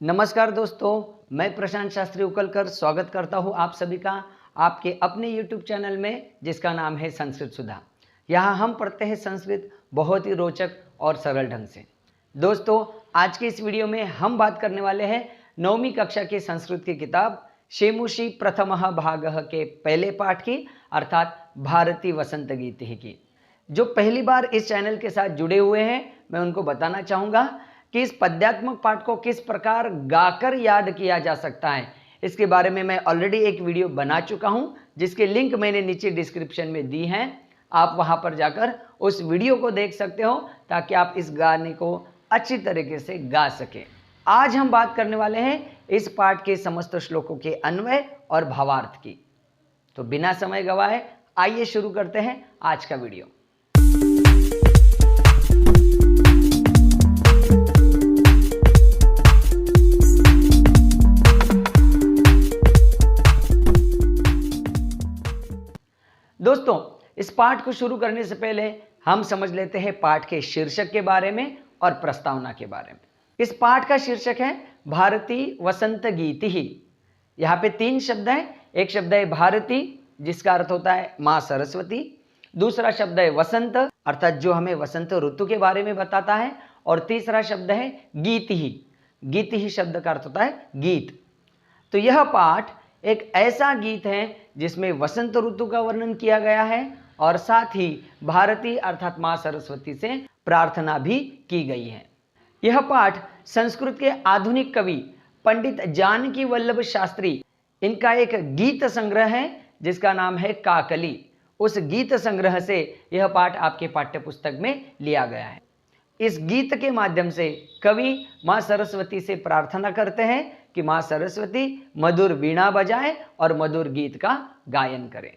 नमस्कार दोस्तों, मैं प्रशांत शास्त्री उकलकर स्वागत करता हूं आप सभी का आपके अपने YouTube चैनल में जिसका नाम है संस्कृत सुधा। यहाँ हम पढ़ते हैं संस्कृत बहुत ही रोचक और सरल ढंग से। दोस्तों, आज के इस वीडियो में हम बात करने वाले हैं 9वीं कक्षा की संस्कृत की किताब शेमुषी प्रथमः भागः के पहले पाठ की, अर्थात भारती वसंत गीतिः की। जो पहली बार इस चैनल के साथ जुड़े हुए हैं, मैं उनको बताना चाहूँगा कि इस पद्यात्मक पाठ को किस प्रकार गाकर याद किया जा सकता है, इसके बारे में मैं ऑलरेडी एक वीडियो बना चुका हूं, जिसके लिंक मैंने नीचे डिस्क्रिप्शन में दी हैं। आप वहां पर जाकर उस वीडियो को देख सकते हो ताकि आप इस गाने को अच्छी तरीके से गा सकें। आज हम बात करने वाले हैं इस पाठ के समस्त श्लोकों के अन्वय और भावार्थ की। तो बिना समय गवाए आइए शुरू करते हैं आज का वीडियो। दोस्तों, इस पाठ को शुरू करने से पहले हम समझ लेते हैं पाठ के शीर्षक के बारे में और प्रस्तावना के बारे में। इस पाठ का शीर्षक है भारती वसंत गीतिः। यहाँ पे 3 शब्द हैं। एक शब्द है भारती, जिसका अर्थ होता है माँ सरस्वती। दूसरा शब्द है वसंत, अर्थात जो हमें वसंत ऋतु के बारे में बताता है। और तीसरा शब्द है गीतिः। गीतिः शब्द का अर्थ होता है गीत। तो यह पाठ एक ऐसा गीत है जिसमें वसंत ऋतु का वर्णन किया गया है और साथ ही भारती अर्थात माँ सरस्वती से प्रार्थना भी की गई है। यह पाठ संस्कृत के आधुनिक कवि पंडित जानकी वल्लभ शास्त्री, इनका एक गीत संग्रह है जिसका नाम है काकली। उस गीत संग्रह से यह पाठ आपके पाठ्य पुस्तक में लिया गया है। इस गीत के माध्यम से कवि माँ सरस्वती से प्रार्थना करते हैं कि माँ सरस्वती मधुर वीणा बजाएं और मधुर गीत का गायन करें।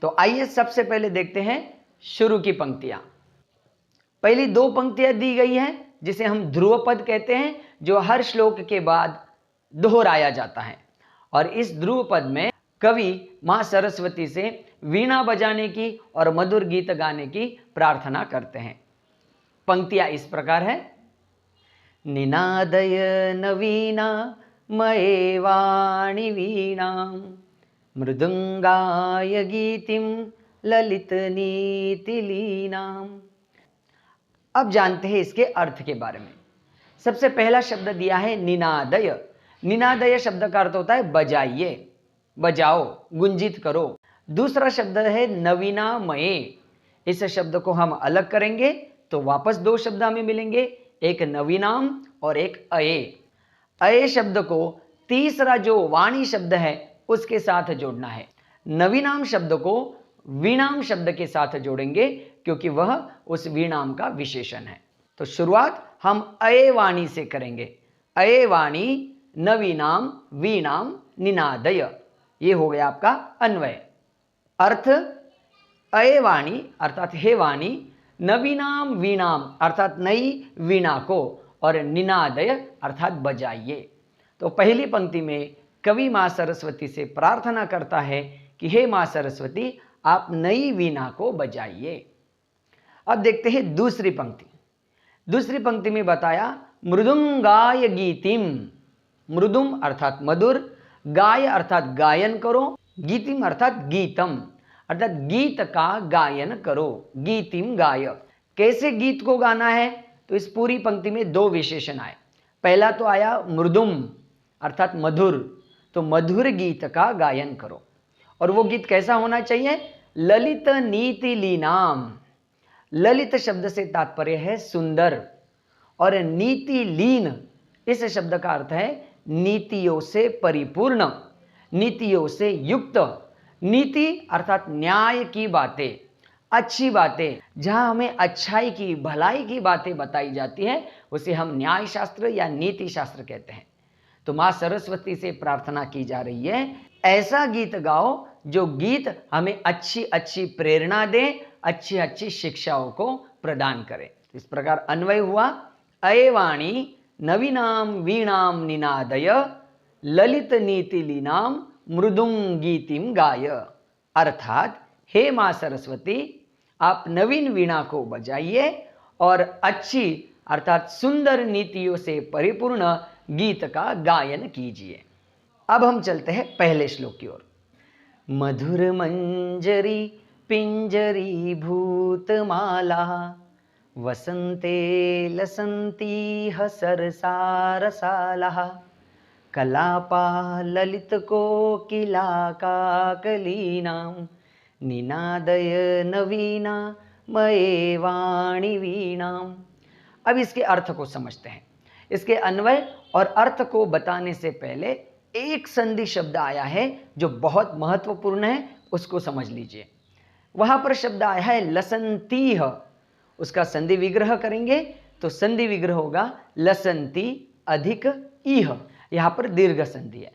तो आइए सबसे पहले देखते हैं शुरू की पंक्तियां। पहली 2 पंक्तियां दी गई हैं जिसे हम ध्रुव पद कहते हैं, जो हर श्लोक के बाद दोहराया जाता है। और इस ध्रुव पद में कवि माँ सरस्वती से वीणा बजाने की और मधुर गीत गाने की प्रार्थना करते हैं। पंक्तियां इस प्रकार है। निनादय नवीना मये वाणी वीणां मृदुंगाय गीतिं ललित नीतिलीनाम्। अब जानते हैं इसके अर्थ के बारे में। सबसे पहला शब्द दिया है निनादय। निनादय शब्द का अर्थ होता है बजाइए, बजाओ, गुंजित करो। दूसरा शब्द है नवीनामये। इस शब्द को हम अलग करेंगे तो वापस 2 शब्द हमें मिलेंगे, एक नवीनाम और एक अये। अये शब्द को तीसरा जो वाणी शब्द है उसके साथ जोड़ना है। नवीनाम शब्द को वीणाम शब्द के साथ जोड़ेंगे क्योंकि वह उस वीणाम का विशेषण है। तो शुरुआत हम अये वाणी से करेंगे। अये वाणी नवीनाम वीणाम निनादय, ये हो गया आपका अन्वय। अर्थ अये वाणी अर्थात हे वाणी, नवीनाम वीणाम अर्थात नई वीणा को, और निनादय अर्थात बजाइए। तो पहली पंक्ति में कवि माँ सरस्वती से प्रार्थना करता है कि हे माँ सरस्वती, आप नई वीणा को बजाइए। अब देखते हैं दूसरी पंक्ति। दूसरी पंक्ति में बताया मृदुंगाय गीतिम। मृदुम अर्थात मधुर, गाय अर्थात गायन करो, गीतिम अर्थात गीतम अर्थात गीत का गायन करो। गीतिम गाय, कैसे गीत को गाना है? तो इस पूरी पंक्ति में 2 विशेषण आए। पहला तो आया मृदुम अर्थात मधुर, तो मधुर गीत का गायन करो। और वो गीत कैसा होना चाहिए? ललित नीति लीनाम। ललित शब्द से तात्पर्य है सुंदर, और नीति लीन इस शब्द का अर्थ है नीतियों से परिपूर्ण, नीतियों से युक्त। नीति अर्थात न्याय की बातें, अच्छी बातें, जहां हमें अच्छाई की, भलाई की बातें बताई जाती है उसे हम न्याय शास्त्र या नीति शास्त्र कहते हैं। तो माँ सरस्वती से प्रार्थना की जा रही है, ऐसा गीत गाओ जो गीत हमें अच्छी अच्छी प्रेरणा दे, अच्छी अच्छी शिक्षाओं को प्रदान करे। इस प्रकार अन्वय हुआ। अये वाणी नवीनाम वीणाम निनादय ललित नीति लीनाम मृदुंग गीतिम गाय। अर्थात हे माँ सरस्वती, आप नवीन वीणा को बजाइए और अच्छी अर्थात सुंदर नीतियों से परिपूर्ण गीत का गायन कीजिए। अब हम चलते हैं पहले श्लोक की ओर। मधुर मंजरी पिंजरी भूतमाला वसंते लसंती सरसा रसाला कलापा ललित कोकिला काकलीनां निनादय नवीना मये वाणी वीणाम। अब इसके अर्थ को समझते हैं। इसके अन्वय और अर्थ को बताने से पहले एक संधि शब्द आया है जो बहुत महत्वपूर्ण है, उसको समझ लीजिए। वहां पर शब्द आया है लसंतीह, उसका संधि विग्रह करेंगे तो संधि विग्रह होगा लसंती अधिक इह, यहां पर दीर्घ संधि है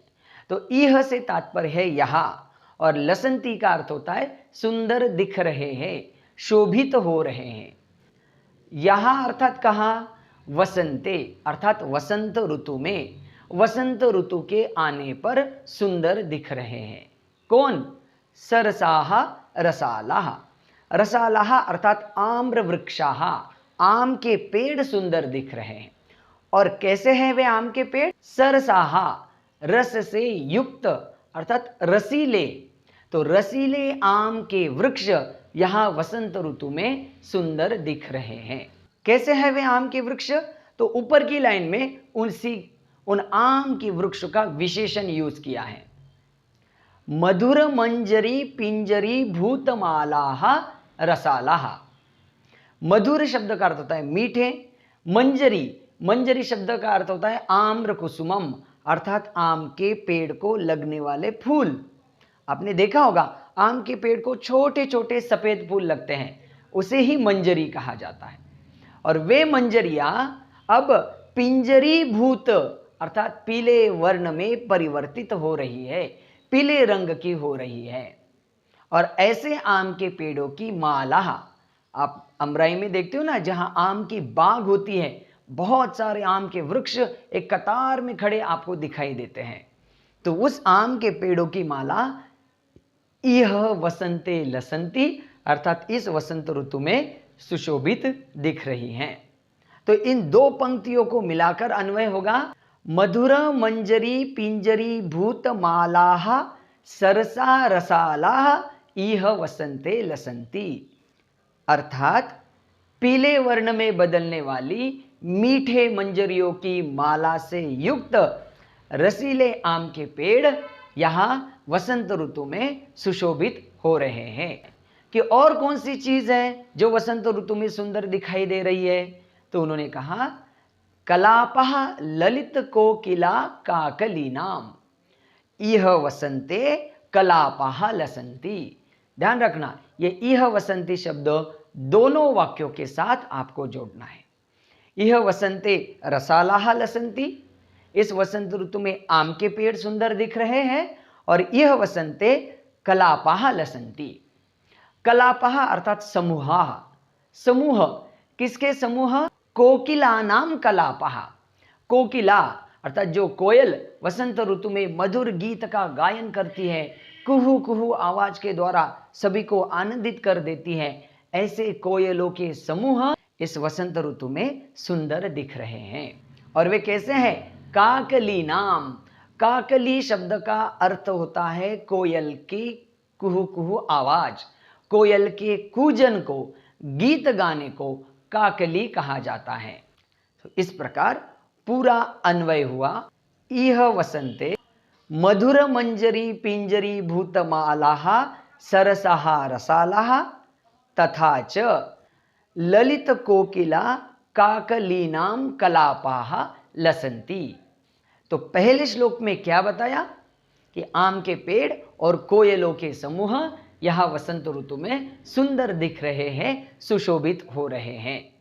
तो इह से तात्पर्य है यहां, और लसंती का अर्थ होता है सुंदर दिख रहे हैं, शोभित हो रहे हैं। यहां अर्थात कहां? वसंते अर्थात वसंत ऋतु में, वसंत ऋतु के आने पर सुंदर दिख रहे हैं। कौन? सरसाहा रसालाह, रसालाह अर्थात आम्र वृक्षाह, आम के पेड़ सुंदर दिख रहे हैं। और कैसे हैं वे आम के पेड़? सरसाहा, रस से युक्त अर्थात रसीले, तो रसीले आम के वृक्ष यहां वसंत ऋतु में सुंदर दिख रहे हैं। कैसे है वे आम के वृक्ष? तो ऊपर की लाइन में उन आम की वृक्ष का विशेषण यूज किया है। मधुर मंजरी पिंजरी भूतमाला रसालाह। मधुर शब्द का अर्थ होता है मीठे, मंजरी, मंजरी शब्द का अर्थ होता है आम्र कुसुमम अर्थात आम के पेड़ को लगने वाले फूल। आपने देखा होगा आम के पेड़ को छोटे छोटे सफेद फूल लगते हैं, उसे ही मंजरी कहा जाता है। और वे मंजरियां अब पिंजरी भूत अर्थात पीले वर्ण में परिवर्तित हो रही है, पीले रंग की हो रही है। और ऐसे आम के पेड़ों की माला, आप अमराई में देखते हो ना, जहां आम की बाग होती है, बहुत सारे आम के वृक्ष एक कतार में खड़े आपको दिखाई देते हैं, तो उस आम के पेड़ों की माला यह वसंते लसंती अर्थात इस वसंत ऋतु में सुशोभित दिख रही हैं। तो इन दो पंक्तियों को मिलाकर अन्वय होगा मधुर मंजरी पिंजरी भूतमालाः सरसा रसालाः इह वसंते लसंती, अर्थात पीले वर्ण में बदलने वाली मीठे मंजरियों की माला से युक्त रसीले आम के पेड़ यहां वसंत ऋतु में सुशोभित हो रहे हैं। कि और कौन सी चीज है जो वसंत ऋतु में सुंदर दिखाई दे रही है? तो उन्होंने कहा कलापः ललित कोकिला काकलीनाम इह वसंते कलापः लसंती। ध्यान रखना, ये इह वसंती शब्द दोनों वाक्यों के साथ आपको जोड़ना है। इह वसंते रसालाः लसंती, इस वसंत ऋतु में आम के पेड़ सुंदर दिख रहे हैं, और यह वसंते कलापः लसंती। कलापः अर्थात समूहा, समूह, किसके समूह? कोकिला नाम कलापः, कोकिला अर्थात जो कोयल वसंत ऋतु में मधुर गीत का गायन करती है, कुहू कुहू आवाज के द्वारा सभी को आनंदित कर देती है, ऐसे कोयलों के समूह इस वसंत ऋतु में सुंदर दिख रहे हैं। और वे कैसे हैं? काकली नाम, काकली शब्द का अर्थ होता है कोयल की कुहू कुहू आवाज, कोयल के कूजन को, गीत गाने को काकली कहा जाता है। तो इस प्रकार पूरा अन्वय हुआ इह वसंते मधुर मंजरी पिंजरी भूतमालाः सरसः रसालाः तथा च ललित कोकिला काकलीनाम कलापाः लसंती। तो पहले श्लोक में क्या बताया कि आम के पेड़ और कोयलों के समूह यहां वसंत ऋतु में सुंदर दिख रहे हैं, सुशोभित हो रहे हैं।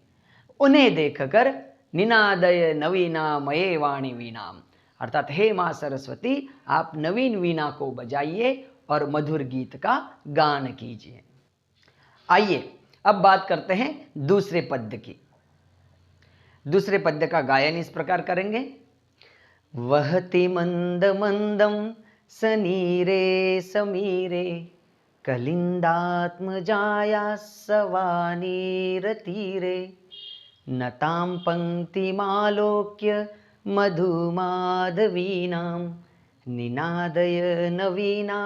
उन्हें देखकर निनादय नवीना मये वाणी वीणाम, अर्थात हे मां सरस्वती आप नवीन वीणा को बजाइए और मधुर गीत का गान कीजिए। आइए अब बात करते हैं दूसरे पद्य की। दूसरे पद्य का गायन इस प्रकार करेंगे। वहति मंद मंदम सनीरे समीरे कलिंदात्मजाया सवानीर तीरे नतां पंक्तिमालोक्य मधुमाधवीनां निनादय नवीना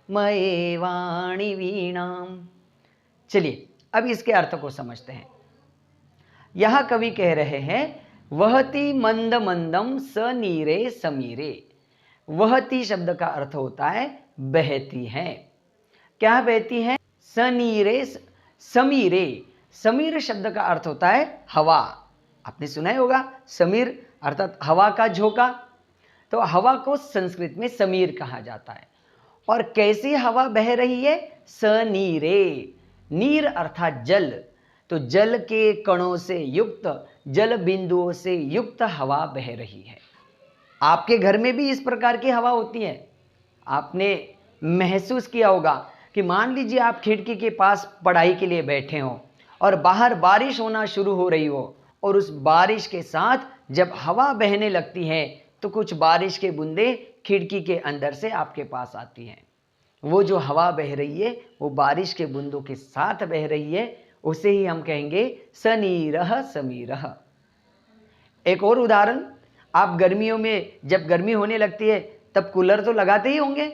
मये वाणी वीणाम। चलिए अब इसके अर्थ को समझते हैं। यह कवि कह रहे हैं वहती मंद मंदम सनीरे समीरे। वहती शब्द का अर्थ होता है बहती है। क्या बहती है? सनीरे समीरे। समीर शब्द का अर्थ होता है हवा। आपने सुना ही होगा समीर अर्थात हवा का झोंका। तो हवा को संस्कृत में समीर कहा जाता है। और कैसी हवा बह रही है? सनीरे। नीर अर्थात जल। तो जल के कणों से युक्त, जल बिंदुओं से युक्त हवा बह रही है। आपके घर में भी इस प्रकार की हवा होती है। आपने महसूस किया होगा कि मान लीजिए आप खिड़की के पास पढ़ाई के लिए बैठे हो और बाहर बारिश होना शुरू हो रही हो, और उस बारिश के साथ जब हवा बहने लगती है तो कुछ बारिश के बूंदे खिड़की के अंदर से आपके पास आती हैं। वो जो हवा बह रही है वो बारिश के बूंदों के साथ बह रही है, उसे ही हम कहेंगे सनीरह समीरह। एक और उदाहरण, आप गर्मियों में जब गर्मी होने लगती है तब कूलर तो लगाते ही होंगे।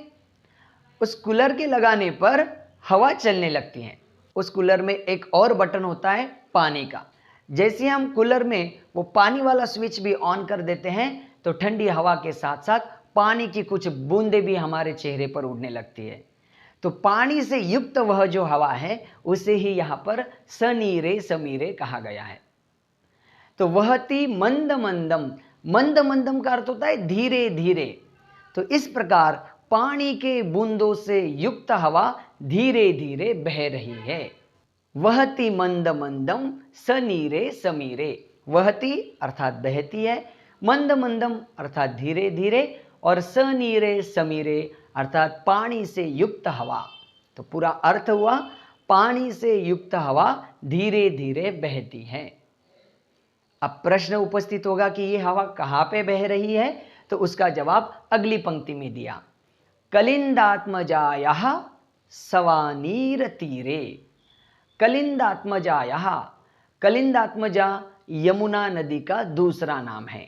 उस कूलर के लगाने पर हवा चलने लगती है। उस कूलर में एक और बटन होता है पानी का। जैसे हम कूलर में वो पानी वाला स्विच भी ऑन कर देते हैं तो ठंडी हवा के साथ साथ पानी की कुछ बूंदें भी हमारे चेहरे पर उड़ने लगती है। तो पानी से युक्त वह जो हवा है उसे ही यहाँ पर सनीरे समीरे कहा गया है। तो वहती मंद मंदम, मंद मंदम का अर्थ होता है धीरे धीरे। तो इस प्रकार पानी के बूंदों से युक्त हवा धीरे धीरे बह रही है। वहती मंद मंदम सनीरे समीरे। वहती अर्थात बहती है, मंद मंदम अर्थात धीरे धीरे, और सनीरे समीरे अर्थात पानी से युक्त हवा। तो पूरा अर्थ हुआ पानी से युक्त हवा धीरे धीरे बहती है। अब प्रश्न उपस्थित होगा कि ये हवा कहाँ पे बह रही है? तो उसका जवाब अगली पंक्ति में दिया, कलिंदात्मजायाः सवानीर तीरे। कलिंदात्मजायाः, कलिंदात्मजा यमुना नदी का दूसरा नाम है।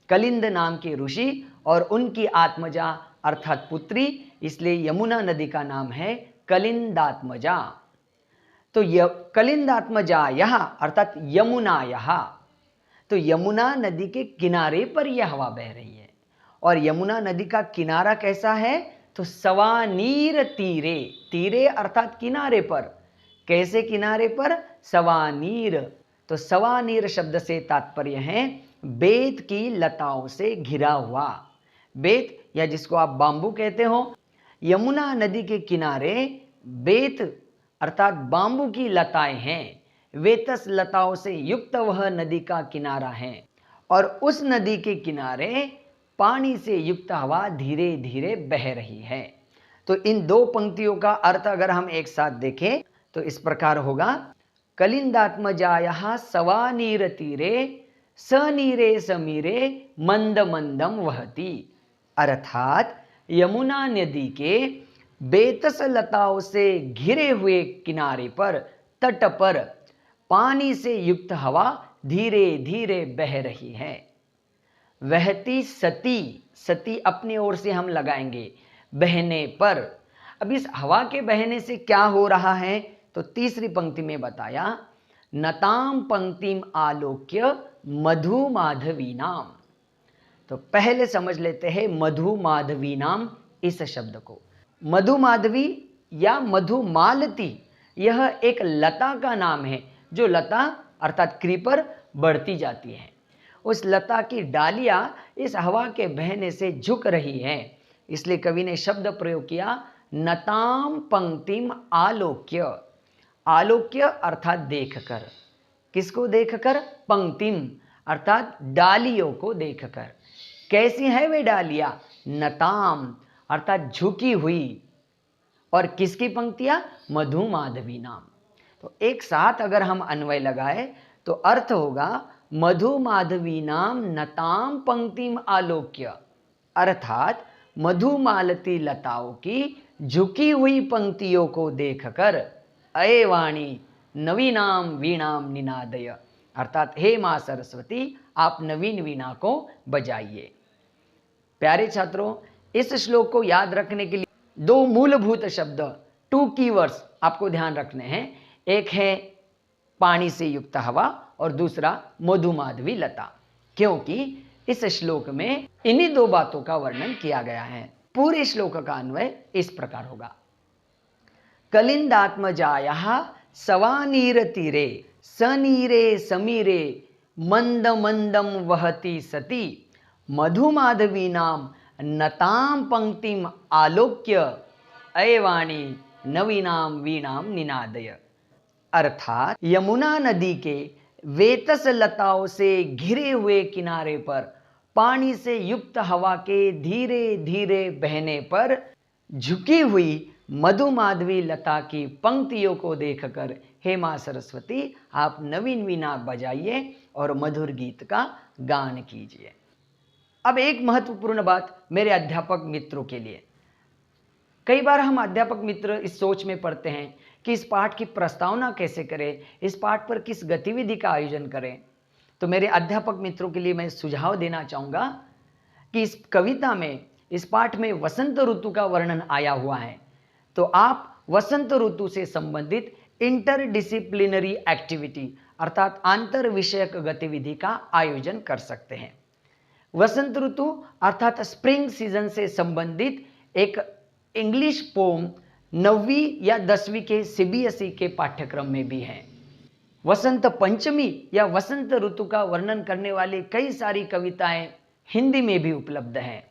कलिंद नाम के ऋषि और उनकी आत्मजा अर्थात पुत्री, इसलिए यमुना नदी का नाम है कलिंदात्मजा। तो कलिंदात्मजायाः अर्थात यमुनायाः, तो यमुना नदी के किनारे पर यह हवा बह रही है। और यमुना नदी का किनारा कैसा है? तो सवानीर तीरे। तीरे अर्थात किनारे पर। कैसे किनारे पर? सवानीर। तो सवानीर शब्द से तात्पर्य है बेत की लताओं से घिरा हुआ। बेत या जिसको आप बांबू कहते हो, यमुना नदी के किनारे बेत अर्थात बांबू की लताएं हैं। वेतस लताओं से युक्त वह नदी का किनारा है, और उस नदी के किनारे पानी से युक्त हवा धीरे धीरे बह रही है। तो इन दो पंक्तियों का अर्थ अगर हम एक साथ देखें तो इस प्रकार होगा, कलिंदात्मजायाः सवानीर तीरे सनीरे समीरे मंद मंदम वहती। अर्थात यमुना नदी के बेतस लताओं से घिरे हुए किनारे पर, तट पर पानी से युक्त हवा धीरे धीरे बह रही है। वहती सती, सती अपनी ओर से हम लगाएंगे बहने पर। अब इस हवा के बहने से क्या हो रहा है? तो तीसरी पंक्ति में बताया, नताम पंक्तिम आलोक्य मधु माधवीनाम। तो पहले समझ लेते हैं मधु माधवीनाम इस शब्द को। मधु माधवी या मधुमालती यह एक लता का नाम है, जो लता अर्थात क्रीपर बढ़ती जाती है। उस लता की डालियां इस हवा के बहने से झुक रही हैं, इसलिए कवि ने शब्द प्रयोग किया नताम पंक्तिम आलोक्य। आलोक्य अर्थात देखकर। किसको देखकर? पंक्तिम अर्थात डालियों को देखकर। कैसी है वे डालियां? नताम अर्थात झुकी हुई। और किसकी पंक्तियां? मधु माधवी नाम। तो एक साथ अगर हम अन्वय लगाए तो अर्थ होगा मधु माधवी नाम नताम पंक्तिम आलोक्य। अर्थात मधुमालती लताओं की झुकी हुई पंक्तियों को देखकर अये वाणी नवीनाम वीणाम निनादय, अर्थात हे मां सरस्वती आप नवीन वीणा को बजाइए। प्यारे छात्रों, इस श्लोक को याद रखने के लिए 2 मूलभूत शब्द, 2 कीवर्ड्स आपको ध्यान रखने हैं। एक है पानी से युक्त हवा और दूसरा मधुमाधवी लता, क्योंकि इस श्लोक में इन्हीं 2 बातों का वर्णन किया गया है। पूरे श्लोक का अन्वय इस प्रकार होगा। कलिंदात्मजायाः सवानीर तीरे सनीरे समीरे मंद मंदम वहति सती मधुमाधवीनाम नताम पंक्तिम आलोक्य अयवाणी नवीनाम वीणाम निनादय। अर्थात यमुना नदी के वेतस लताओं से घिरे हुए किनारे पर पानी से युक्त हवा के धीरे धीरे बहने पर झुकी हुई मधुमाधवी लता की पंक्तियों को देखकर हे मां सरस्वती, आप नवीन वीणा बजाइए और मधुर गीत का गान कीजिए। अब एक महत्वपूर्ण बात मेरे अध्यापक मित्रों के लिए। कई बार हम अध्यापक मित्र इस सोच में पड़ते हैं कि इस पाठ की प्रस्तावना कैसे करें, इस पाठ पर किस गतिविधि का आयोजन करें। तो मेरे अध्यापक मित्रों के लिए मैं सुझाव देना चाहूँगा कि इस कविता में, इस पाठ में वसंत ऋतु का वर्णन आया हुआ है, तो आप वसंत ऋतु से संबंधित इंटरडिसिप्लिनरी एक्टिविटी अर्थात आंतर विषयक गतिविधि का आयोजन कर सकते हैं। वसंत ऋतु अर्थात स्प्रिंग सीजन से संबंधित एक इंग्लिश पोम 9वीं या 10वीं के सीबीएसई के पाठ्यक्रम में भी है। वसंत पंचमी या वसंत ऋतु का वर्णन करने वाली कई सारी कविताएं हिंदी में भी उपलब्ध हैं।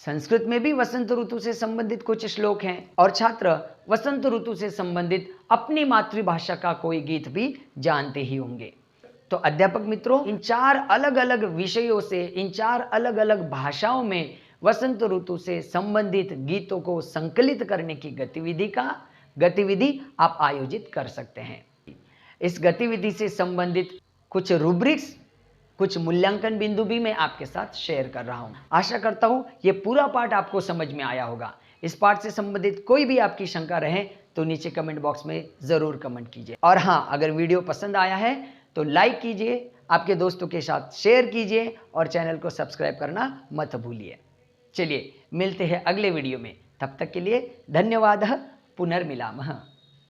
संस्कृत में भी वसंत ऋतु से संबंधित कुछ श्लोक हैं और छात्र वसंत ऋतु से संबंधित अपनी मातृभाषा का कोई गीत भी जानते ही होंगे। तो अध्यापक मित्रों, इन 4 अलग अलग विषयों से, इन 4 अलग अलग भाषाओं में वसंत ऋतु से संबंधित गीतों को संकलित करने की गतिविधि आप आयोजित कर सकते हैं। इस गतिविधि से संबंधित कुछ रूब्रिक्स, कुछ मूल्यांकन बिंदु भी मैं आपके साथ शेयर कर रहा हूं। आशा करता हूं ये पूरा पाठ आपको समझ में आया होगा। इस पाठ से संबंधित कोई भी आपकी शंका रहे तो नीचे कमेंट बॉक्स में जरूर कमेंट कीजिए। और हाँ, अगर वीडियो पसंद आया है तो लाइक कीजिए, आपके दोस्तों के साथ शेयर कीजिए और चैनल को सब्सक्राइब करना मत भूलिए। चलिए मिलते हैं अगले वीडियो में, तब तक के लिए धन्यवाद। पुनर्मिलामः।